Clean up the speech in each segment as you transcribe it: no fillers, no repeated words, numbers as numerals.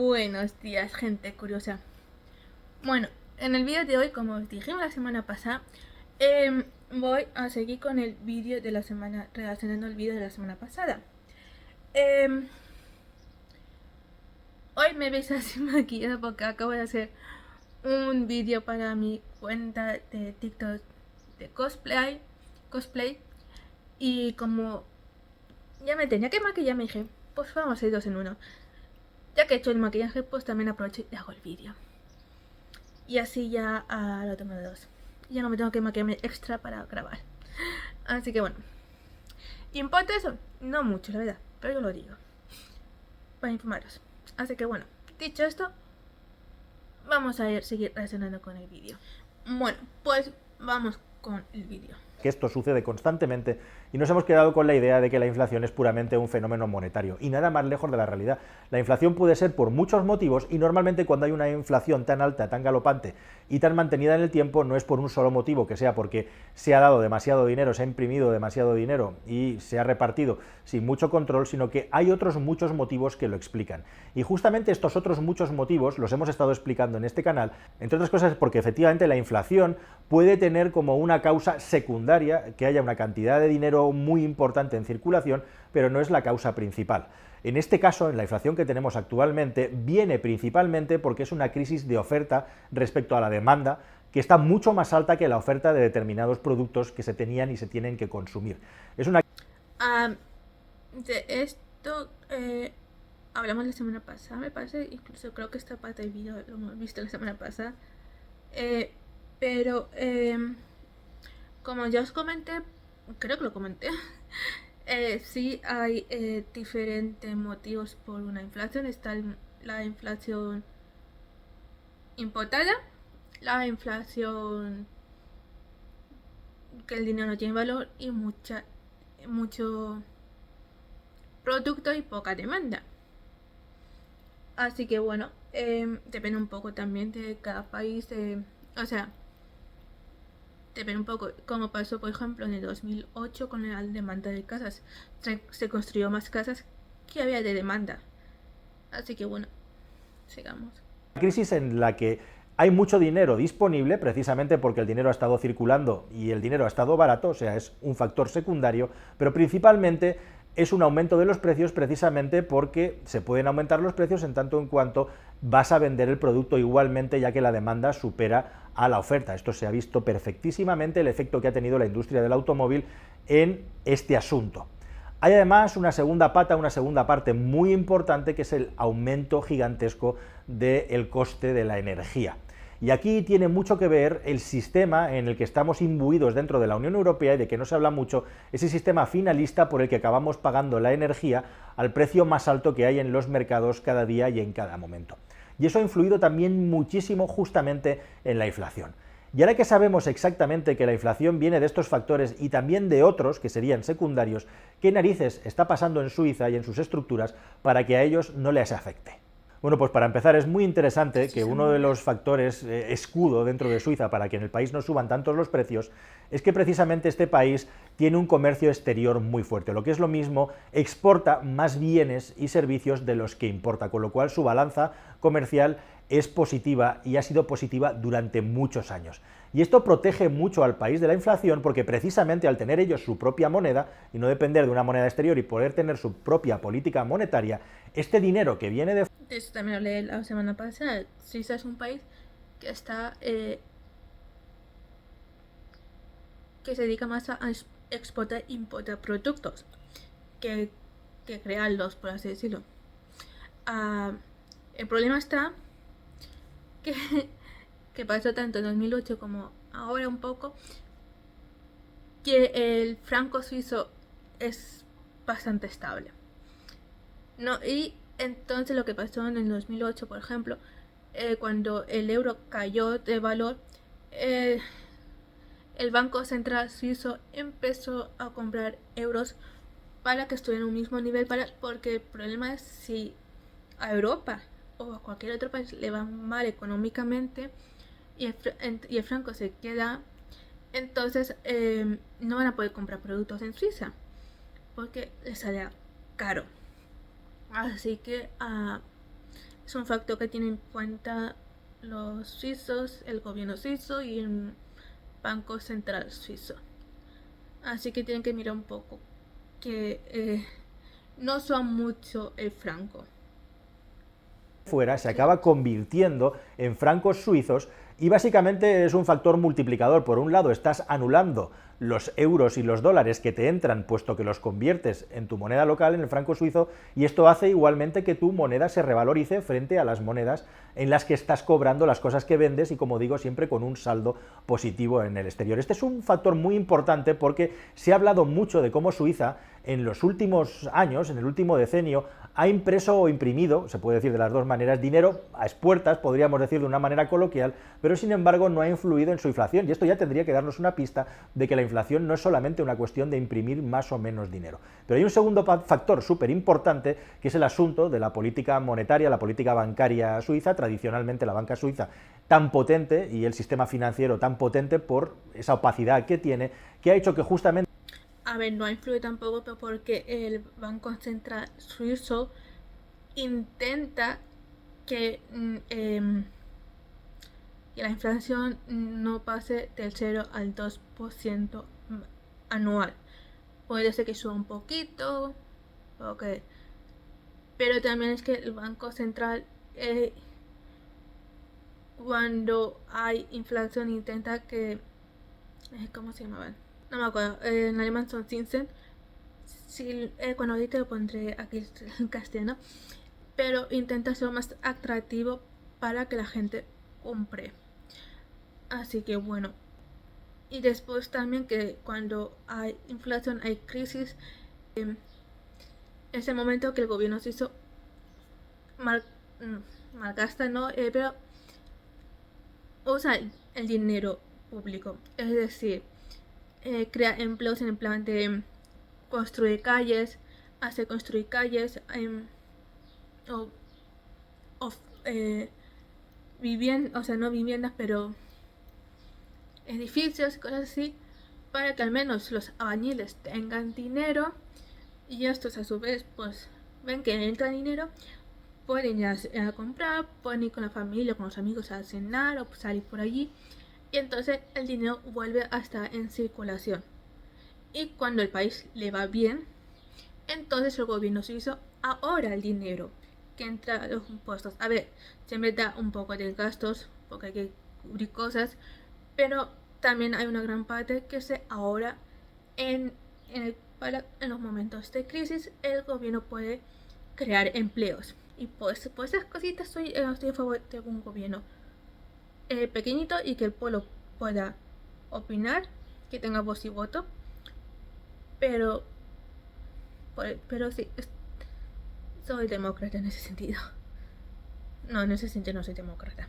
Buenos días, gente curiosa. Bueno, en el vídeo de hoy, como os dijimos la semana pasada, voy a seguir con el vídeo de la semana, relacionando el vídeo de la semana pasada. Hoy me veis así maquillada porque acabo de hacer un vídeo para mi cuenta de TikTok de cosplay y como ya me tenía que maquillar, me dije, pues vamos a ir dos en uno. Ya que he hecho el maquillaje, pues también aprovecho y hago el vídeo. Y así ya lo tengo de dos. Ya no me tengo que maquillarme extra para grabar. Así que bueno. ¿Importa eso? No mucho, la verdad. Pero yo lo digo. Para informaros. Así que bueno. Dicho esto, vamos a seguir reaccionando con el vídeo. Bueno, pues vamos con el vídeo. Que esto sucede constantemente y nos hemos quedado con la idea de que la inflación es puramente un fenómeno monetario y nada más lejos de la realidad. La inflación puede ser por muchos motivos y normalmente cuando hay una inflación tan alta, tan galopante y tan mantenida en el tiempo no es por un solo motivo, que sea porque se ha dado demasiado dinero, se ha imprimido demasiado dinero y se ha repartido sin mucho control, sino que hay otros muchos motivos que lo explican. Y justamente estos otros muchos motivos los hemos estado explicando en este canal, entre otras cosas porque efectivamente la inflación puede tener como una causa secundaria que haya una cantidad de dinero muy importante en circulación, pero no es la causa principal. En este caso, en la inflación que tenemos actualmente, viene principalmente porque es una crisis de oferta respecto a la demanda, que está mucho más alta que la oferta de determinados productos que se tenían y se tienen que consumir. Es una... De esto hablamos la semana pasada, me parece, incluso creo que esta parte del vídeo lo hemos visto la semana pasada. Pero como ya os comenté, creo que lo comenté, sí hay diferentes motivos por una inflación. Está la inflación importada, la inflación que el dinero no tiene valor y mucho producto y poca demanda. Así que bueno, depende un poco también de cada país, o sea, depende un poco, como pasó por ejemplo en el 2008 con la demanda de casas. Se construyó más casas que había de demanda. Así que bueno, sigamos. crisis en la que hay mucho dinero disponible, precisamente porque el dinero ha estado circulando y el dinero ha estado barato, o sea, es un factor secundario, pero principalmente es un aumento de los precios precisamente porque se pueden aumentar los precios en tanto en cuanto vas a vender el producto igualmente, ya que la demanda supera a la oferta. Esto se ha visto perfectísimamente el efecto que ha tenido la industria del automóvil en este asunto. Hay además una segunda pata, una segunda parte muy importante, que es el aumento gigantesco del coste de la energía. Y aquí tiene mucho que ver el sistema en el que estamos imbuidos dentro de la Unión Europea y de que no se habla mucho, ese sistema finalista por el que acabamos pagando la energía al precio más alto que hay en los mercados cada día y en cada momento. Y eso ha influido también muchísimo justamente en la inflación. Y ahora que sabemos exactamente que la inflación viene de estos factores y también de otros, que serían secundarios, ¿qué narices está pasando en Suiza y en sus estructuras para que a ellos no les afecte? Bueno, pues para empezar es muy interesante que uno de los factores escudo dentro de Suiza para que en el país no suban tantos los precios es que precisamente este país tiene un comercio exterior muy fuerte, lo que es lo mismo, exporta más bienes y servicios de los que importa, con lo cual su balanza comercial es positiva y ha sido positiva durante muchos años. Y esto protege mucho al país de la inflación porque precisamente al tener ellos su propia moneda y no depender de una moneda exterior y poder tener su propia política monetaria, este dinero que viene de... Eso también lo leí la semana pasada. Suiza es un país que está que se dedica más a exportar e importar productos que, que crearlos, por así decirlo. El problema está que, que pasó tanto en 2008 como ahora un poco, que el franco suizo es bastante estable. No, y entonces lo que pasó en el 2008, por ejemplo, cuando el euro cayó de valor, el Banco Central Suizo empezó a comprar euros para que estuvieran en un mismo nivel, porque el problema es si a Europa o a cualquier otro país le va mal económicamente y el franco se queda, entonces no van a poder comprar productos en Suiza porque les sale caro. Así que Es un factor que tiene en cuenta los suizos, el gobierno suizo y el Banco Central Suizo. Así que tienen que mirar un poco que no son mucho el franco. Fuera se acaba convirtiendo en francos suizos y básicamente es un factor multiplicador. Por un lado estás anulando los euros y los dólares que te entran puesto que los conviertes en tu moneda local, en el franco suizo, y esto hace igualmente que tu moneda se revalorice frente a las monedas en las que estás cobrando las cosas que vendes y, como digo, siempre con un saldo positivo en el exterior. Este es un factor muy importante porque se ha hablado mucho de cómo Suiza en los últimos años, en el último decenio, ha impreso o imprimido, se puede decir de las dos maneras, dinero a expuertas, podríamos decir de una manera coloquial, pero sin embargo no ha influido en su inflación, y esto ya tendría que darnos una pista de que la inflación no es solamente una cuestión de imprimir más o menos dinero. Pero hay un segundo factor súper importante, que es el asunto de la política monetaria, la política bancaria suiza, tradicionalmente la banca suiza tan potente y el sistema financiero tan potente por esa opacidad que tiene, que ha hecho que justamente... A ver, no influye tampoco porque el Banco Central Suizo intenta que la inflación no pase del 0 al 2% anual. Puede ser que suba un poquito, okay. Pero también es que el Banco Central, cuando hay inflación, intenta que... ¿cómo se llamaban? No me acuerdo, en alemán son Zinsen. Sí, cuando ahorita lo pondré aquí en castellano. Pero intenta ser más atractivo para que la gente compre. Así que bueno. Y después también que cuando hay inflación, hay crisis, es el momento que el gobierno se hizo malgasta, ¿no? Pero usa el dinero público. Es decir, crea empleos en el plan de construir calles, hacer construir calles, o sea, no viviendas, pero edificios, cosas así, para que al menos los albañiles tengan dinero y estos a su vez pues ven que entra dinero, pueden ir a comprar, pueden ir con la familia, con los amigos a cenar o salir por allí, y entonces el dinero vuelve a estar en circulación. Y cuando el país le va bien, entonces el gobierno suizo ahorra el dinero que entra a los impuestos. A ver, siempre da un poco de gastos porque hay que cubrir cosas, pero también hay una gran parte que se ahorra para en los momentos de crisis. El gobierno puede crear empleos y pues por esas cositas estoy a favor de un gobierno pequeñito y que el pueblo pueda opinar, que tenga voz y voto, pero sí, soy demócrata en ese sentido. No, en ese sentido no soy demócrata.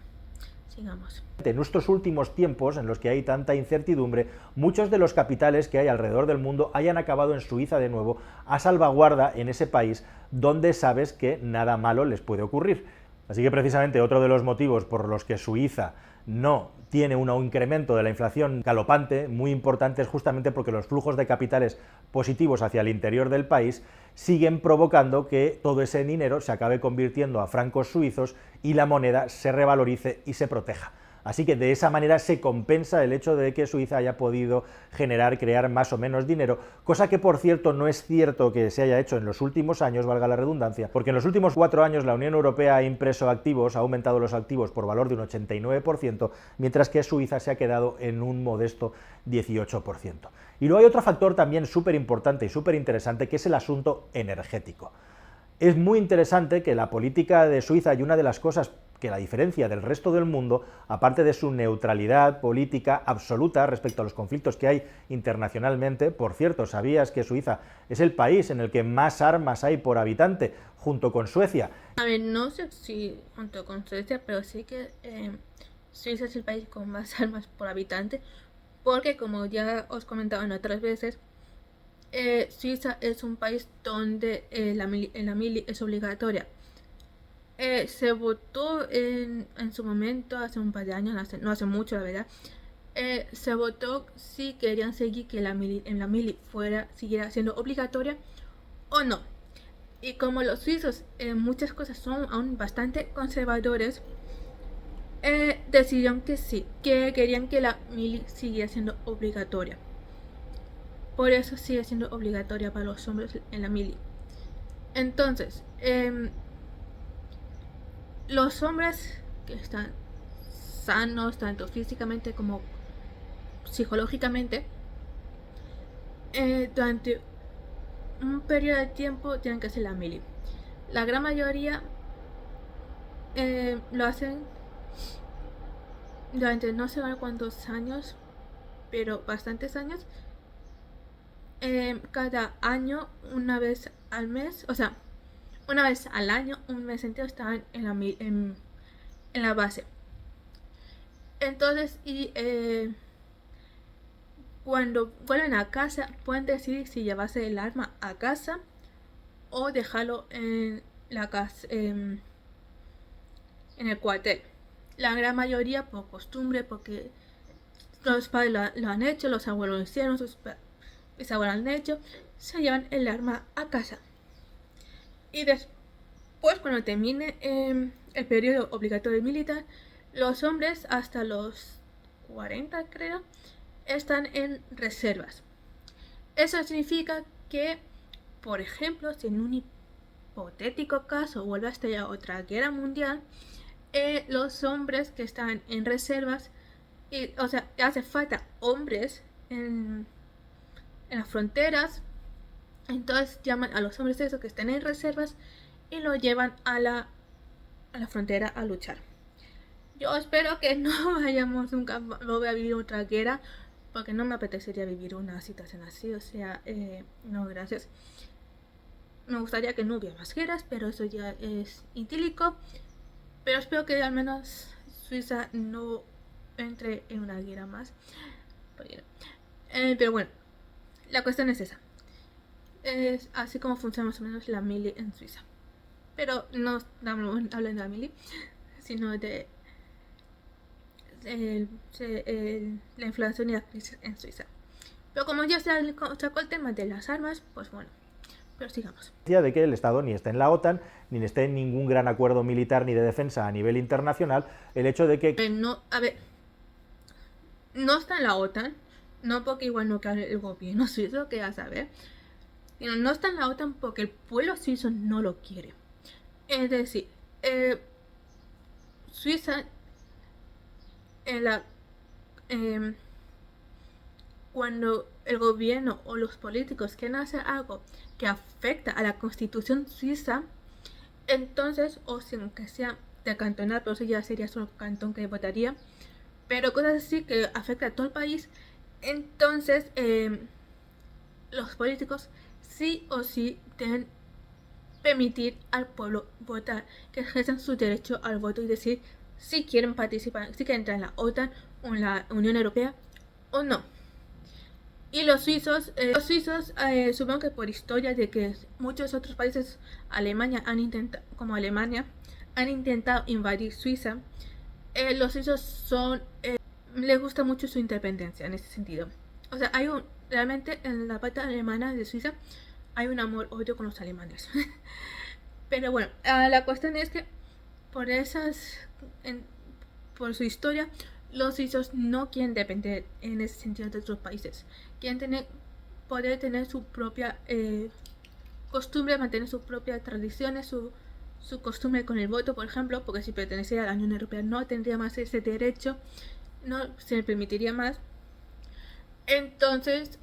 Sigamos. En estos últimos tiempos, en los que hay tanta incertidumbre, muchos de los capitales que hay alrededor del mundo hayan acabado en Suiza de nuevo, a salvaguarda en ese país donde sabes que nada malo les puede ocurrir. Así que precisamente otro de los motivos por los que Suiza no tiene un incremento de la inflación galopante, muy importante, es justamente porque los flujos de capitales positivos hacia el interior del país siguen provocando que todo ese dinero se acabe convirtiendo a francos suizos y la moneda se revalorice y se proteja. Así que de esa manera se compensa el hecho de que Suiza haya podido crear más o menos dinero, cosa que por cierto no es cierto que se haya hecho en los últimos años, valga la redundancia, porque en los últimos 4 años la Unión Europea ha impreso activos, ha aumentado los activos por valor de un 89%, mientras que Suiza se ha quedado en un modesto 18%. Y luego hay otro factor también súper importante y súper interesante, que es el asunto energético. Es muy interesante que la política de Suiza, y una de las cosas que la diferencia del resto del mundo, aparte de su neutralidad política absoluta respecto a los conflictos que hay internacionalmente, por cierto, ¿sabías que Suiza es el país en el que más armas hay por habitante, junto con Suecia? A ver, no sé si junto con Suecia, pero sí que Suiza es el país con más armas por habitante, porque como ya os comentaba en otras veces, Suiza es un país donde la mili es obligatoria. Se votó en su momento, hace un par de años, no hace mucho la verdad, se votó si querían seguir que la mili siguiera siendo obligatoria o no. Y como los suizos en muchas cosas son aún bastante conservadores, decidieron que sí, que querían que la mili siguiera siendo obligatoria. Por eso sigue siendo obligatoria para los hombres en la mili. Entonces, los hombres que están sanos, tanto físicamente como psicológicamente, durante un periodo de tiempo tienen que hacer la mili. La gran mayoría lo hacen durante no sé cuántos años, pero bastantes años. Cada año, una vez al mes, o sea, una vez al año, un mes entero estaban en la base. Entonces, cuando vuelven a casa, pueden decidir si llevarse el arma a casa o dejarlo en la casa, en el cuartel. La gran mayoría por costumbre, porque los padres lo han hecho, los abuelos lo hicieron, sus bisabuelos lo han hecho, se llevan el arma a casa. Y después, cuando termine el periodo obligatorio militar, los hombres hasta los 40, creo, están en reservas. Eso significa que, por ejemplo, si en un hipotético caso vuelve a estallar otra guerra mundial, los hombres que están en reservas, o sea, hace falta hombres en las fronteras, entonces llaman a los hombres esos que estén en reservas y lo llevan a la frontera a luchar. Yo espero que no vayamos nunca a vivir otra guerra, porque no me apetecería vivir una situación así, o sea, no, gracias. Me gustaría que no hubiera más guerras, pero eso ya es idílico. Pero espero que al menos Suiza no entre en una guerra más. Pero bueno, la cuestión es esa. Es así como funciona más o menos la mili en Suiza. Pero no estamos hablando de la mili, sino de la inflación y la crisis en Suiza. Pero como ya sacó el tema de las armas, pues bueno, pero sigamos. De que el Estado ni esté en la OTAN, ni esté en ningún gran acuerdo militar ni de defensa a nivel internacional, el hecho de que... No está en la OTAN, no porque igual no cabe el gobierno suizo, que ya sabe, sino no está en la OTAN porque el pueblo suizo no lo quiere. Es decir, Suiza, cuando el gobierno o los políticos quieren hacer algo que afecta a la constitución suiza, entonces, o sin que sea de cantonal, pero eso ya sería solo cantón que votaría, pero cosas así que afecta a todo el país, entonces los políticos sí o sí deben permitir al pueblo votar, que ejerzan su derecho al voto y decir si quieren participar, si quieren entrar en la OTAN o en la Unión Europea o no. Y los suizos, supongo que por historia de que muchos otros países, como Alemania, han intentado invadir Suiza, los suizos les gusta mucho su independencia en ese sentido. O sea, realmente en la parte alemana de Suiza hay un amor-odio con los alemanes. Pero bueno, la cuestión es que por su historia, los suizos no quieren depender en ese sentido de otros países. Quieren poder tener su propia costumbre, mantener sus propias tradiciones, su costumbre con el voto, por ejemplo, porque si perteneciera a la Unión Europea no tendría más ese derecho, no se le permitiría más. Entonces,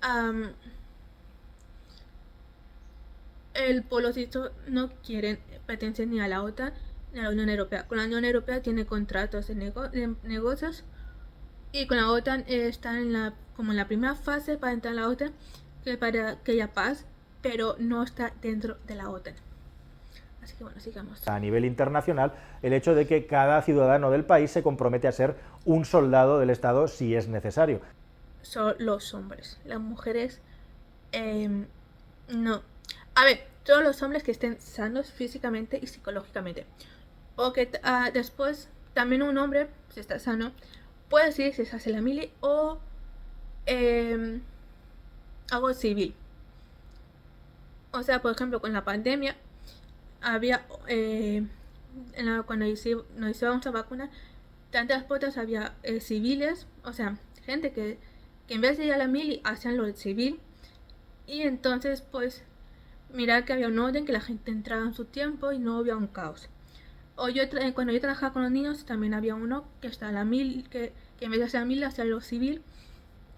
el pueblo suizo no quieren pertenecer ni a la OTAN ni a la Unión Europea. Con la Unión Europea tiene contratos de negocios, y con la OTAN está como en la primera fase para entrar a la OTAN, que para que haya paz, pero no está dentro de la OTAN. Así que bueno, sigamos. A nivel internacional, el hecho de que cada ciudadano del país se compromete a ser un soldado del Estado si es necesario. Son los hombres. Las mujeres, no. A ver, todos los hombres que estén sanos físicamente y psicológicamente. Porque después, también un hombre, si está sano, puede decidir si se hace la mili o algo civil. O sea, por ejemplo, con la pandemia, había, cuando nos íbamos a vacunar, tantas puertas había civiles, o sea, gente que en vez de ir a la mili hacían lo civil, y entonces pues mirar que había un orden, que la gente entraba en su tiempo y no había un caos. O cuando yo trabajaba con los niños también había uno que estaba en la mili, que en vez de hacer la mili hacía lo civil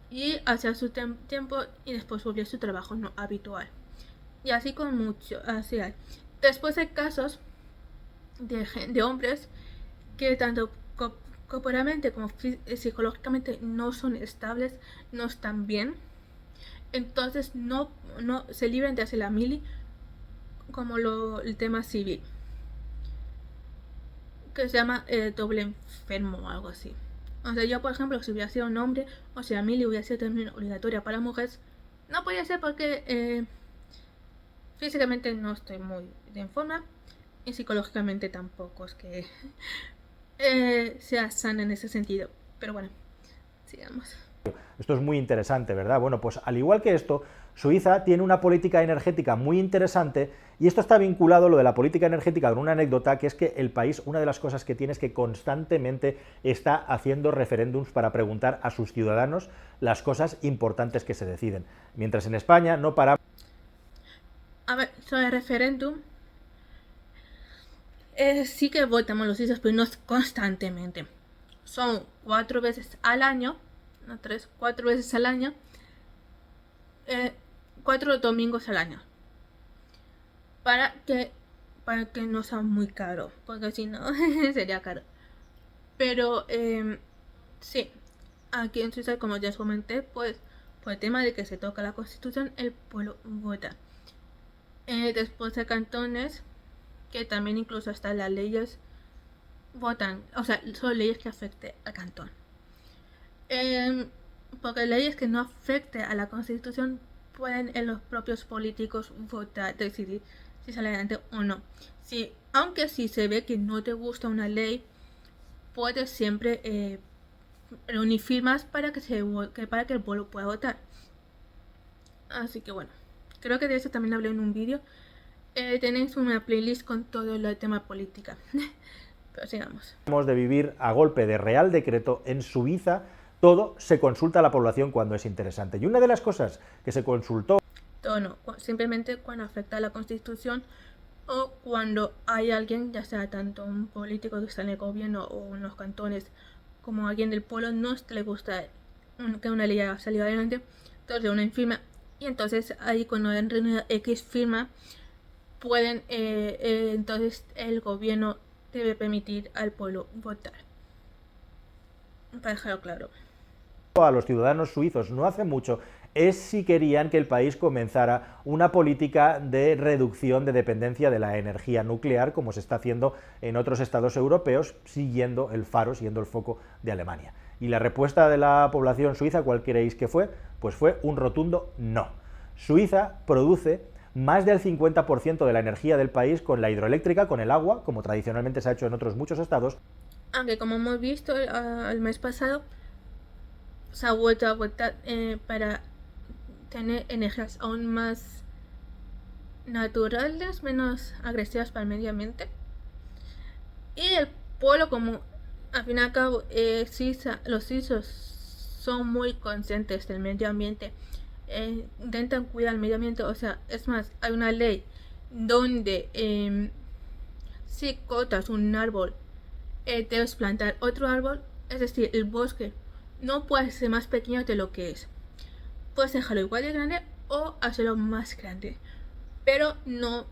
y hacía su tiempo y después volvía a su trabajo no habitual. Y así con mucho, así hay. Después hay casos de hombres que tanto corporalmente como psicológicamente no son estables, no están bien. Entonces no se libran de hacer la mili como el tema civil, que se llama doble enfermo o algo así. O sea, yo por ejemplo, si hubiera sido un hombre, o sea, mili hubiera sido también obligatoria para mujeres, no podía ser porque físicamente no estoy muy en forma y psicológicamente tampoco es que sea sana en ese sentido. Pero bueno, sigamos. Esto es muy interesante, ¿verdad? Bueno, pues al igual que esto, Suiza tiene una política energética muy interesante y esto está vinculado, lo de la política energética, con una anécdota, que es que el país, una de las cosas que tiene es que constantemente está haciendo referéndums para preguntar a sus ciudadanos las cosas importantes que se deciden. Mientras en España no para... A ver, sobre el referéndum, sí que votamos los suizos, pero no constantemente. Son 4 veces al año, no 3, 4 veces al año, 4 domingos al año, para que no sea muy caro, porque si no sería caro. Pero sí, aquí en Suiza, como ya os comenté, pues por el tema de que se toca la Constitución, el pueblo vota. Después de cantones, que también incluso hasta las leyes votan, o sea, son leyes que afecten al cantón. Porque leyes que no afecten a la Constitución pueden en los propios políticos votar, decidir si sale adelante o no. Aunque si se ve que no te gusta una ley, puedes siempre reunir firmas para que el pueblo pueda votar. Así que bueno, creo que de eso también hablé en un vídeo. Tenéis una playlist con todo el tema política. Pero sigamos. De vivir a golpe de real decreto en Suiza, todo se consulta a la población cuando es interesante. Y una de las cosas que se consultó... Todo no, simplemente cuando afecta a la Constitución o cuando hay alguien, ya sea tanto un político que está en el gobierno o en los cantones, como alguien del pueblo, no le gusta que una ley haya salido adelante, entonces una firma, y entonces ahí cuando han reunido X firma, pueden, entonces el gobierno debe permitir al pueblo votar. Para dejarlo claro. A los ciudadanos suizos no hace mucho es si querían que el país comenzara una política de reducción de dependencia de la energía nuclear, como se está haciendo en otros estados europeos, siguiendo el foco de Alemania. Y la respuesta de la población suiza, ¿cuál creéis que fue? Pues fue un rotundo no. Suiza produce más del 50% de la energía del país con la hidroeléctrica, con el agua, como tradicionalmente se ha hecho en otros muchos estados. Aunque como hemos visto el mes pasado, se ha vuelto a votar para tener energías aún más naturales, menos agresivas para el medio ambiente. Y el pueblo, como al fin y al cabo los suizos son muy conscientes del medio ambiente, intentan cuidar el medio ambiente. O sea, es más, hay una ley donde si cortas un árbol, debes plantar otro árbol. Es decir, el bosque no puede ser más pequeño de lo que es. Puedes dejarlo igual de grande o hacerlo más grande, pero no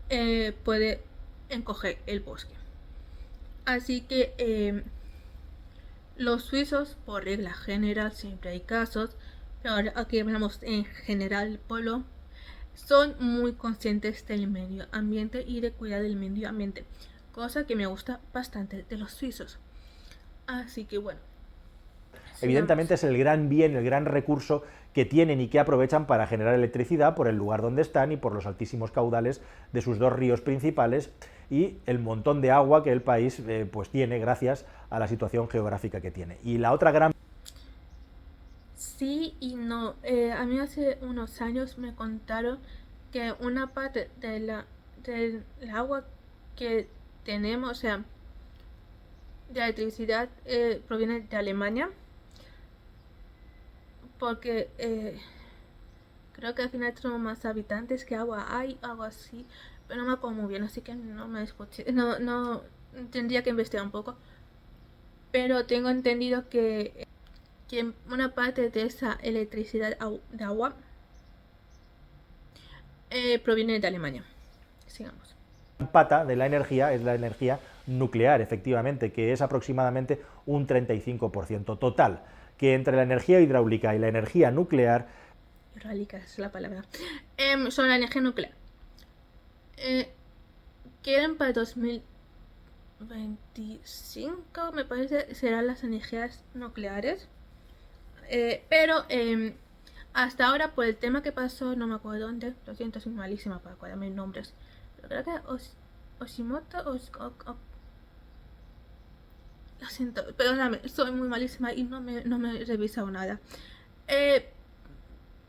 puede encoger el bosque. Así que los suizos, por regla general, siempre hay casos, pero ahora aquí hablamos en general el pueblo, son muy conscientes del medio ambiente y de cuidar del medio ambiente, cosa que me gusta bastante de los suizos. Así que bueno. Evidentemente es el gran bien, el gran recurso que tienen y que aprovechan para generar electricidad por el lugar donde están y por los altísimos caudales de sus dos ríos principales y el montón de agua que el país pues tiene gracias a la situación geográfica que tiene. Y la otra gran... Sí y no. A mí hace unos años me contaron que una parte del agua que tenemos, o sea, de electricidad proviene de Alemania, porque creo que al final tenemos más habitantes que agua hay, algo así, pero no me acuerdo muy bien, así que no me escuché, no tendría que investigar un poco, pero tengo entendido que una parte de esa electricidad de agua proviene de Alemania. Sigamos. Pata de la energía es la energía nuclear, efectivamente, que es aproximadamente un 35%. Total, que entre la energía hidráulica y la energía nuclear... Hidráulica es la palabra. Sobre la energía nuclear. Quieren para 2025, me parece, serán las energías nucleares. Pero hasta ahora, por el tema que pasó, no me acuerdo dónde, lo siento, soy malísima para acordarme nombres. Pero creo que Oshimoto, lo siento, perdóname, soy muy malísima y no me he revisado nada.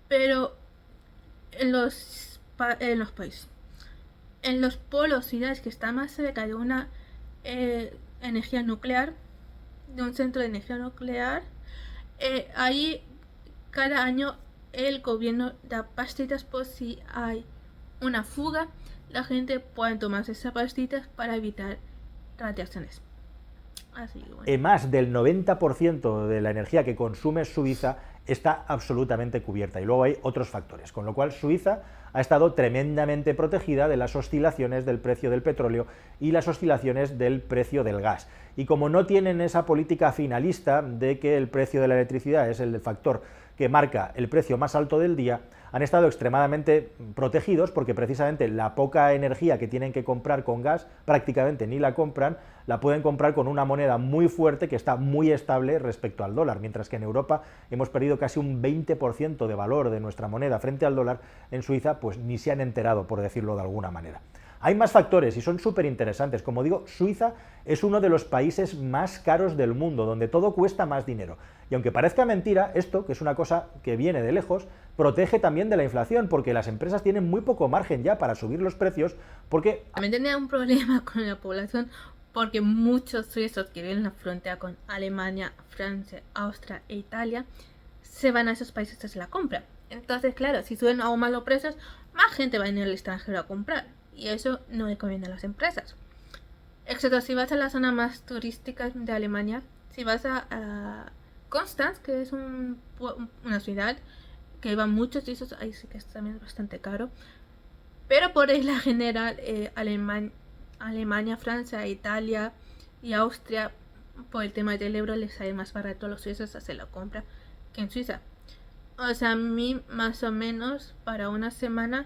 Pero en los países, en los polos ciudades que están más cerca de una energía nuclear, de un centro de energía nuclear, ahí cada año el gobierno da pastillas por si hay una fuga, la gente puede tomarse esas pastillas para evitar radiaciones. Así, bueno. Más del 90% de la energía que consume Suiza está absolutamente cubierta y luego hay otros factores, con lo cual Suiza ha estado tremendamente protegida de las oscilaciones del precio del petróleo y las oscilaciones del precio del gas. Y como no tienen esa política finalista de que el precio de la electricidad es el factor que marca el precio más alto del día, han estado extremadamente protegidos porque precisamente la poca energía que tienen que comprar con gas prácticamente ni la compran, la pueden comprar con una moneda muy fuerte que está muy estable respecto al dólar, mientras que en Europa hemos perdido casi un 20% de valor de nuestra moneda frente al dólar. En Suiza pues ni se han enterado, por decirlo de alguna manera. Hay más factores y son súper interesantes. Como digo, Suiza es uno de los países más caros del mundo, donde todo cuesta más dinero. Y aunque parezca mentira, esto, que es una cosa que viene de lejos, protege también de la inflación, porque las empresas tienen muy poco margen ya para subir los precios, porque... También tenía un problema con la población, porque muchos suizos que viven en la frontera con Alemania, Francia, Austria e Italia se van a esos países a hacer la compra. Entonces, claro, si suben aún más los precios, más gente va a ir al extranjero a comprar. Y eso no le conviene a las empresas. Excepto si vas a la zona más turística de Alemania, si vas a Konstanz, que es una ciudad que van muchos suizos, ahí sí que es también bastante caro. Pero por regla general, Alemania, Francia, Italia y Austria, por el tema del euro, les sale más barato a los suizos hacer la compra que en Suiza. O sea, a mí más o menos para una semana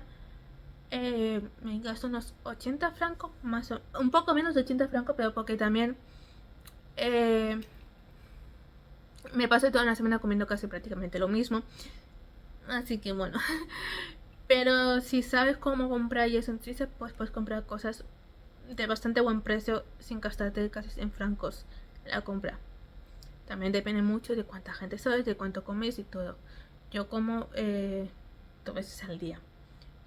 me gasto unos 80 francos, un poco menos de 80 francos, pero porque también me paso toda una semana comiendo casi prácticamente lo mismo. Así que bueno. Pero si sabes cómo comprar y eso en Suiza, pues puedes comprar cosas de bastante buen precio sin gastarte casi en francos la compra. También depende mucho de cuánta gente sois, de cuánto comes y todo. Yo como 2 veces al día.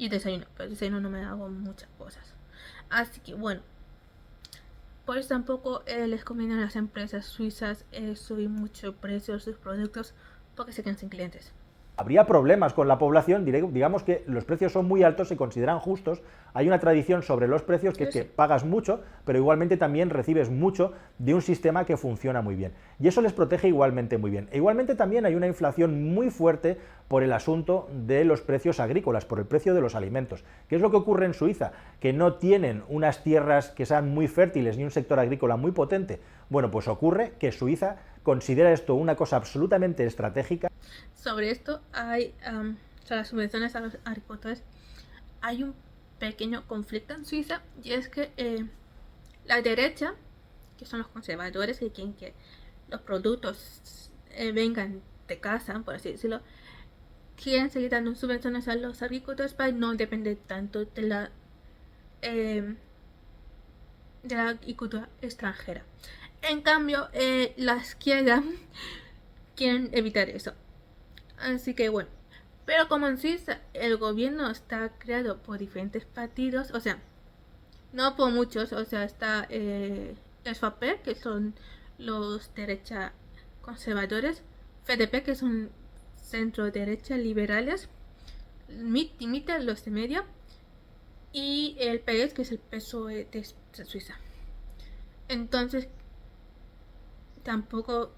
Y desayuno, pero desayuno no me hago muchas cosas. Así que bueno. Por eso tampoco les conviene a las empresas suizas subir mucho el precio de sus productos porque se quedan sin clientes. Habría problemas con la población, digamos que los precios son muy altos, se consideran justos, hay una tradición sobre los precios que es que pagas mucho, pero igualmente también recibes mucho de un sistema que funciona muy bien. Y eso les protege igualmente muy bien. E igualmente también hay una inflación muy fuerte por el asunto de los precios agrícolas, por el precio de los alimentos. ¿Qué es lo que ocurre en Suiza? Que no tienen unas tierras que sean muy fértiles ni un sector agrícola muy potente. Bueno, pues ocurre que Suiza considera esto una cosa absolutamente estratégica. Sobre esto hay, sobre las subvenciones a los agricultores, hay un pequeño conflicto en Suiza, y es que la derecha, que son los conservadores, que quieren que los productos vengan de casa, por así decirlo, quieren seguir dando subvenciones a los agricultores para no depender tanto de la agricultura extranjera. En cambio, la izquierda quieren evitar eso. Así que bueno. Pero como en Suiza el gobierno está creado por diferentes partidos, o sea, no por muchos, o sea, está SVP, que son los derecha conservadores, FDP, que son centro derecha liberales, MIT y MITE, los de medio, y el PS, que es el PSOE de Suiza. Entonces, tampoco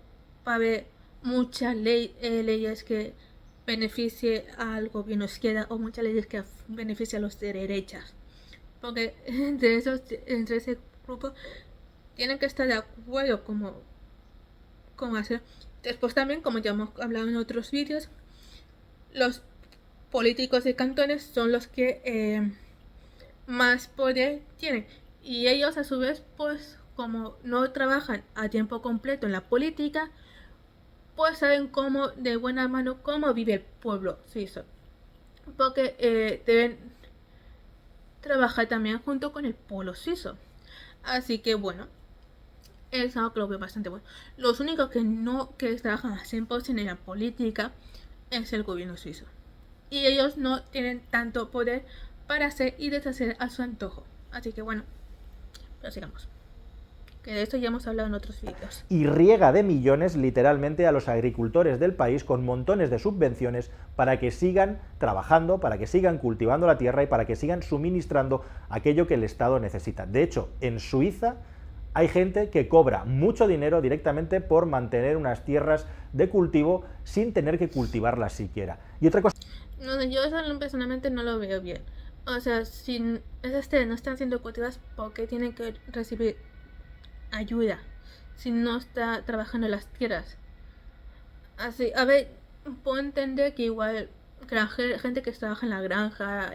va a haber muchas leyes que beneficie al gobierno izquierda o muchas leyes que beneficien a los de derechas. Porque entre ese grupo tienen que estar de acuerdo como hacer. Después también, como ya hemos hablado en otros vídeos, los políticos de cantones son los que más poder tienen. Y ellos a su vez, pues como no trabajan a tiempo completo en la política, pues saben cómo, de buena mano, cómo vive el pueblo suizo. Porque deben trabajar también junto con el pueblo suizo. Así que bueno, es algo que lo veo bastante bueno. Los únicos que trabajan a 100% en la política es el gobierno suizo. Y ellos no tienen tanto poder para hacer y deshacer a su antojo. Así que bueno, prosigamos. Que de esto ya hemos hablado en otros vídeos. Y riega de millones literalmente a los agricultores del país con montones de subvenciones para que sigan trabajando, para que sigan cultivando la tierra y para que sigan suministrando aquello que el Estado necesita. De hecho, en Suiza hay gente que cobra mucho dinero directamente por mantener unas tierras de cultivo sin tener que cultivarlas siquiera. Y otra cosa... No, yo eso personalmente no lo veo bien. O sea, si no están siendo cultivadas, ¿por qué tienen que recibir ayuda si no está trabajando las tierras? Así, a ver, puedo entender que igual gente que trabaja en la granja,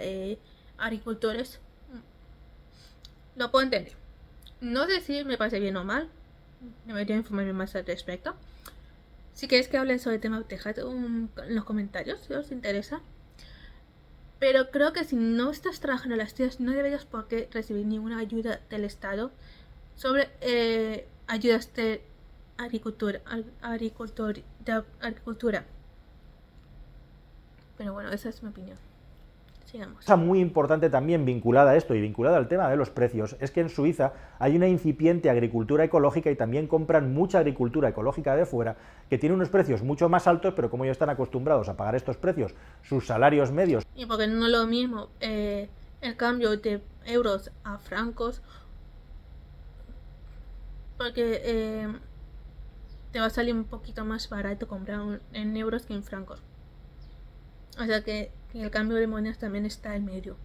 agricultores, lo puedo entender. No sé si me parece bien o mal, debería informarme más al respecto. Si queréis que hable sobre el tema, dejad en los comentarios si os interesa. Pero creo que si no estás trabajando las tierras, no deberías por qué recibir ninguna ayuda del Estado sobre ayudas de agricultura. Pero bueno, esa es mi opinión. Sigamos. Cosa muy importante también vinculada a esto y vinculada al tema de los precios es que en Suiza hay una incipiente agricultura ecológica y también compran mucha agricultura ecológica de fuera que tiene unos precios mucho más altos, pero como ellos están acostumbrados a pagar estos precios, sus salarios medios... Y porque no es lo mismo el cambio de euros a francos, porque te va a salir un poquito más barato comprar en euros que en francos. O sea que el cambio de monedas también está en medio.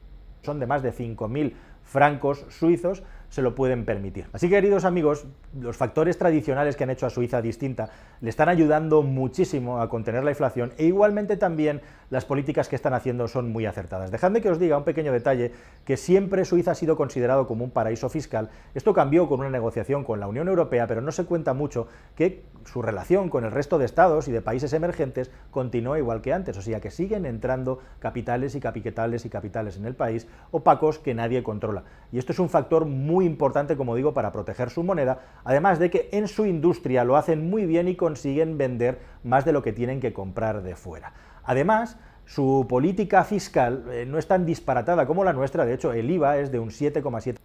Son de más de 5.000 francos suizos, se lo pueden permitir. Así que, queridos amigos, los factores tradicionales que han hecho a Suiza distinta le están ayudando muchísimo a contener la inflación e igualmente también las políticas que están haciendo son muy acertadas. Dejadme que os diga un pequeño detalle, que siempre Suiza ha sido considerado como un paraíso fiscal. Esto cambió con una negociación con la Unión Europea, pero no se cuenta mucho que su relación con el resto de estados y de países emergentes continúa igual que antes, o sea que siguen entrando capitales y capitales y capitales en el país opacos que nadie controla. Y esto es un factor muy importante, como digo, para proteger su moneda, además de que en su industria lo hacen muy bien y consiguen vender más de lo que tienen que comprar de fuera. Además, su política fiscal no es tan disparatada como la nuestra, de hecho el IVA es de un 7,7%.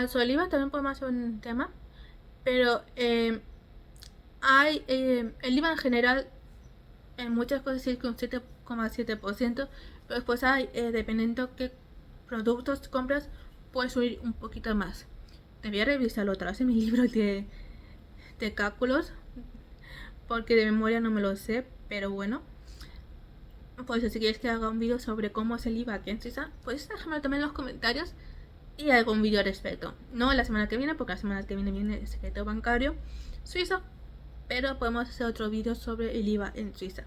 Sobre el IVA también podemos hacer un tema, pero el IVA en general en muchas cosas sí es un 7,7%, pero después hay, dependiendo qué productos compras, puede subir un poquito más. Debía revisarlo otra vez en mi libro de cálculos, porque de memoria no me lo sé, pero bueno. Pues si quieres que haga un vídeo sobre cómo es el IVA aquí en Suiza, pues déjamelo también en los comentarios y hago un vídeo al respecto. No la semana que viene, porque la semana que viene el secreto bancario suizo, pero podemos hacer otro vídeo sobre el IVA en Suiza.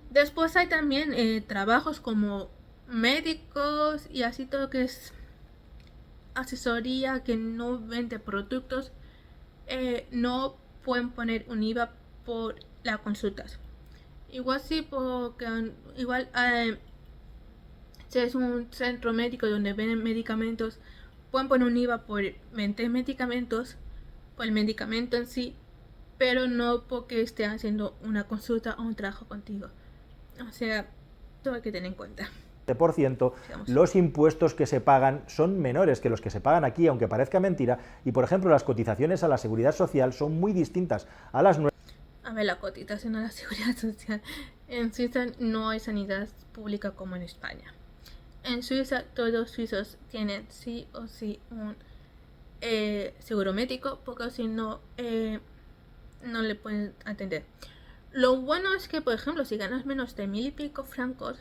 Después hay también trabajos como médicos y así todo que es asesoría, que no vende productos, no pueden poner un IVA por las consultas. Igual sí, porque igual si es un centro médico donde venden medicamentos, pueden poner un IVA por vender medicamentos, por el medicamento en sí, pero no porque estén haciendo una consulta o un trabajo contigo. O sea, todo hay que tener en cuenta. digamos. los impuestos que se pagan son menores que los que se pagan aquí, aunque parezca mentira, y por ejemplo las cotizaciones a la seguridad social son muy distintas a las nuestras. A ver, la cotización a la seguridad social. En Suiza no hay sanidad pública como en España. En Suiza todos los suizos tienen sí o sí un seguro médico, porque si no, no le pueden atender. Lo bueno es que, por ejemplo, si ganas menos de 1000 y pico francos,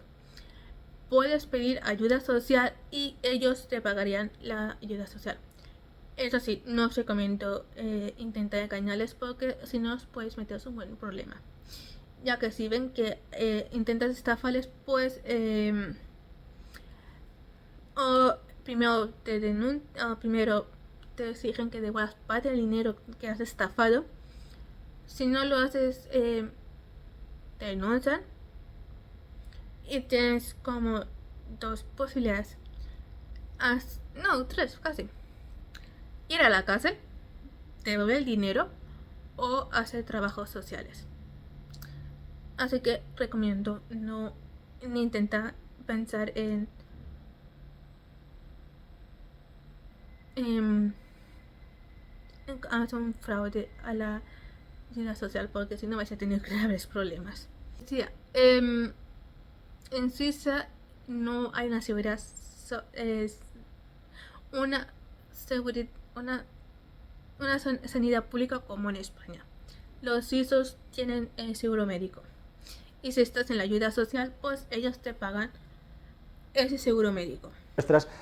puedes pedir ayuda social y ellos te pagarían la ayuda social. Eso sí, no os recomiendo intentar engañarles porque si no os podéis meteros un buen problema. Ya que si ven que intentas estafarles, pues primero primero te exigen que devuelvas parte del dinero que has estafado. Si no lo haces, te denuncian. Y tienes como dos posibilidades. No, tres casi. Ir a la cárcel, devolver el dinero o hacer trabajos sociales. Así que recomiendo no ni intentar pensar en hacer un fraude a la ayuda social, porque si no vais a tener graves problemas. Sí, en Suiza no hay una seguridad una sanidad pública como en España. Los suizos tienen seguro médico. Y si estás en la ayuda social, pues ellos te pagan ese seguro médico.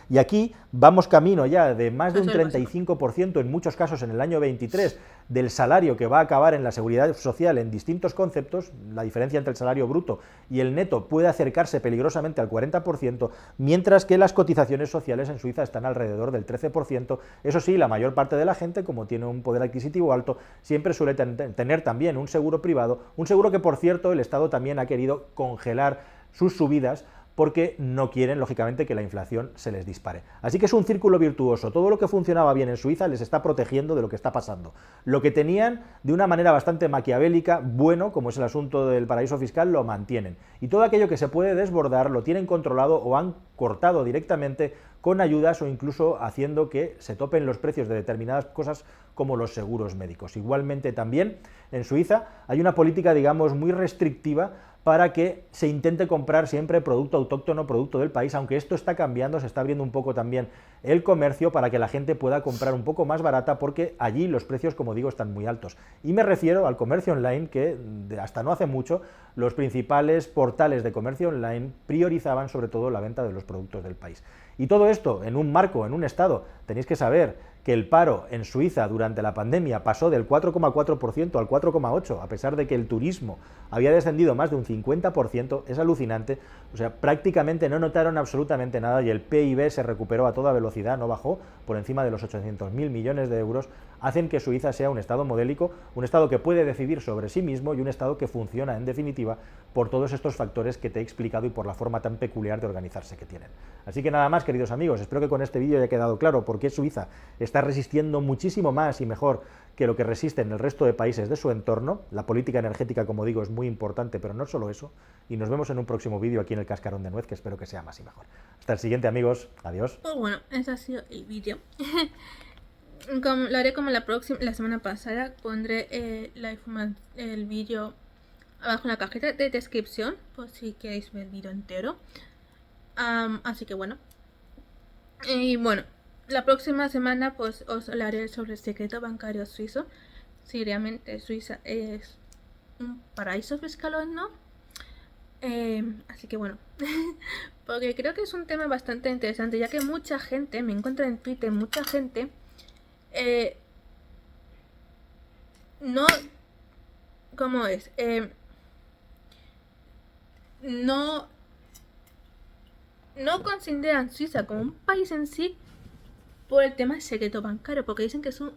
Y aquí vamos camino ya de más de un Eso es básico. 35%, en muchos casos en el año 23, del salario que va a acabar en la seguridad social en distintos conceptos. La diferencia entre el salario bruto y el neto puede acercarse peligrosamente al 40%, mientras que las cotizaciones sociales en Suiza están alrededor del 13%. Eso sí, la mayor parte de la gente, como tiene un poder adquisitivo alto, siempre suele tener también un seguro privado, un seguro que, por cierto, el Estado también ha querido congelar sus subidas, porque no quieren, lógicamente, que la inflación se les dispare. Así que es un círculo virtuoso. Todo lo que funcionaba bien en Suiza les está protegiendo de lo que está pasando. Lo que tenían, de una manera bastante maquiavélica, bueno, como es el asunto del paraíso fiscal, lo mantienen. Y todo aquello que se puede desbordar lo tienen controlado o han cortado directamente con ayudas o incluso haciendo que se topen los precios de determinadas cosas como los seguros médicos. Igualmente también en Suiza hay una política, digamos, muy restrictiva para que se intente comprar siempre producto autóctono, producto del país, aunque esto está cambiando, se está abriendo un poco también el comercio para que la gente pueda comprar un poco más barata, porque allí los precios, como digo, están muy altos. Y me refiero al comercio online, que hasta no hace mucho los principales portales de comercio online priorizaban sobre todo la venta de los productos del país. Y todo esto en un marco, en un estado, tenéis que saber que el paro en Suiza durante la pandemia pasó del 4,4% al 4,8%, a pesar de que el turismo había descendido más de un 50%, es alucinante. O sea, prácticamente no notaron absolutamente nada y el PIB se recuperó a toda velocidad, no bajó, por encima de los 800.000 millones de euros, hacen que Suiza sea un estado modélico, un estado que puede decidir sobre sí mismo y un estado que funciona, en definitiva, por todos estos factores que te he explicado y por la forma tan peculiar de organizarse que tienen. Así que nada más, queridos amigos, espero que con este vídeo haya quedado claro por qué Suiza está resistiendo muchísimo más y mejor que lo que resisten el resto de países de su entorno. La política energética, como digo, es muy importante, pero no solo eso. Y nos vemos en un próximo vídeo aquí en el Cascarón de Nuez, que espero que sea más y mejor. Hasta el siguiente, amigos. Adiós. Pues bueno, ese ha sido el vídeo. Lo haré como la semana pasada. Pondré el vídeo abajo en la cajita de descripción, por si queréis ver el vídeo entero. Así que bueno. Y bueno, la próxima semana pues os hablaré sobre el secreto bancario suizo. Si realmente Suiza es un paraíso fiscal o no. Así que bueno, porque creo que es un tema bastante interesante, ya que mucha gente, me encuentro en Twitter, mucha gente no, ¿cómo es? No consideran Suiza como un país en sí por el tema del secreto bancario, porque dicen que es un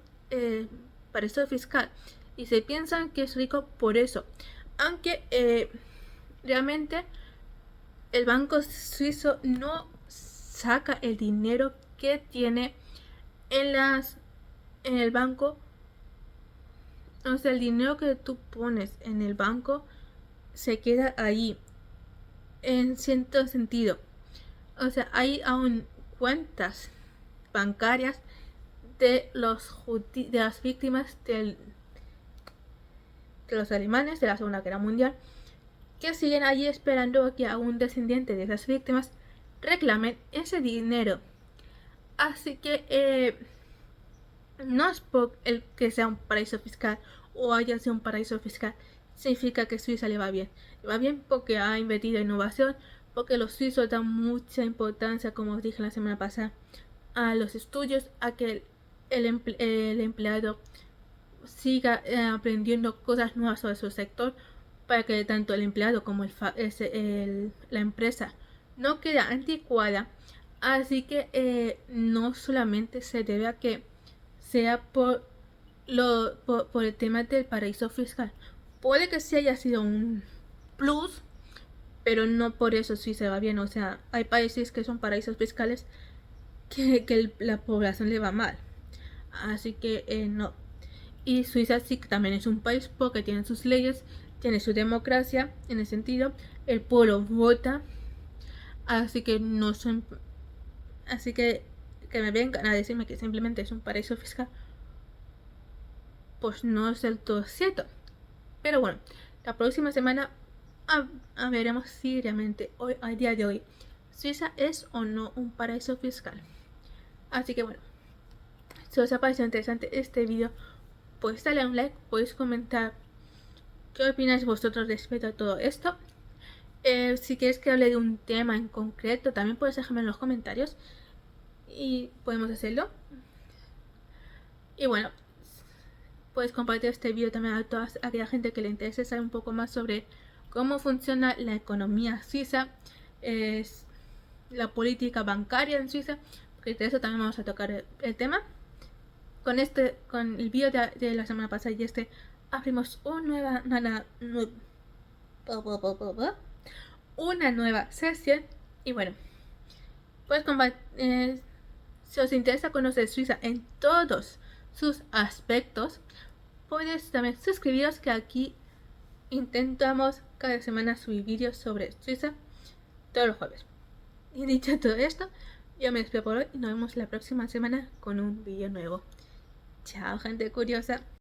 paraíso fiscal y se piensan que es rico por eso, aunque realmente el banco suizo no saca el dinero que tiene en el banco. O sea, el dinero que tú pones en el banco se queda ahí en cierto sentido. O sea, hay aún cuentas bancarias de de las víctimas de los alemanes de la Segunda Guerra Mundial, que siguen allí esperando a que a un descendiente de esas víctimas reclamen ese dinero. Así que no es por el que sea un paraíso fiscal o haya sido un paraíso fiscal significa que Suiza le va bien. Le va bien porque ha invertido en innovación, porque los suizos dan mucha importancia, como os dije la semana pasada, a los estudios, a que el empleado siga aprendiendo cosas nuevas sobre su sector, para que tanto el empleado como la empresa no quede anticuada. Así que no solamente se debe a que sea por el tema del paraíso fiscal. Puede que sí haya sido un plus, pero no por eso Suiza va bien. O sea, hay países que son paraísos fiscales que la población le va mal. Así que no. Y Suiza sí que también es un país porque tiene sus leyes, tiene su democracia en el sentido, el pueblo vota. Así que no son. Así que me vengan a decirme que simplemente es un paraíso fiscal, pues no es del todo cierto. Pero bueno, la próxima semana veremos si realmente hoy, al día de hoy, Suiza es o no un paraíso fiscal. Así que bueno, si os ha parecido interesante este vídeo, pues dale a un like, podéis comentar qué opináis vosotros respecto a todo esto. Si quieres que hable de un tema en concreto, también puedes dejarme en los comentarios y podemos hacerlo. Y bueno, puedes compartir este vídeo también a toda aquella gente que le interese saber un poco más sobre cómo funciona la economía suiza, la política bancaria en Suiza, porque de eso también vamos a tocar el tema. Con el vídeo de la semana pasada y abrimos una nueva sesión. Y bueno, pues si os interesa conocer Suiza en todos sus aspectos, puedes también suscribiros, que aquí intentamos cada semana subir vídeos sobre Suiza todos los jueves. Y dicho todo esto, yo me despido por hoy y nos vemos la próxima semana con un vídeo nuevo. Chao, gente curiosa.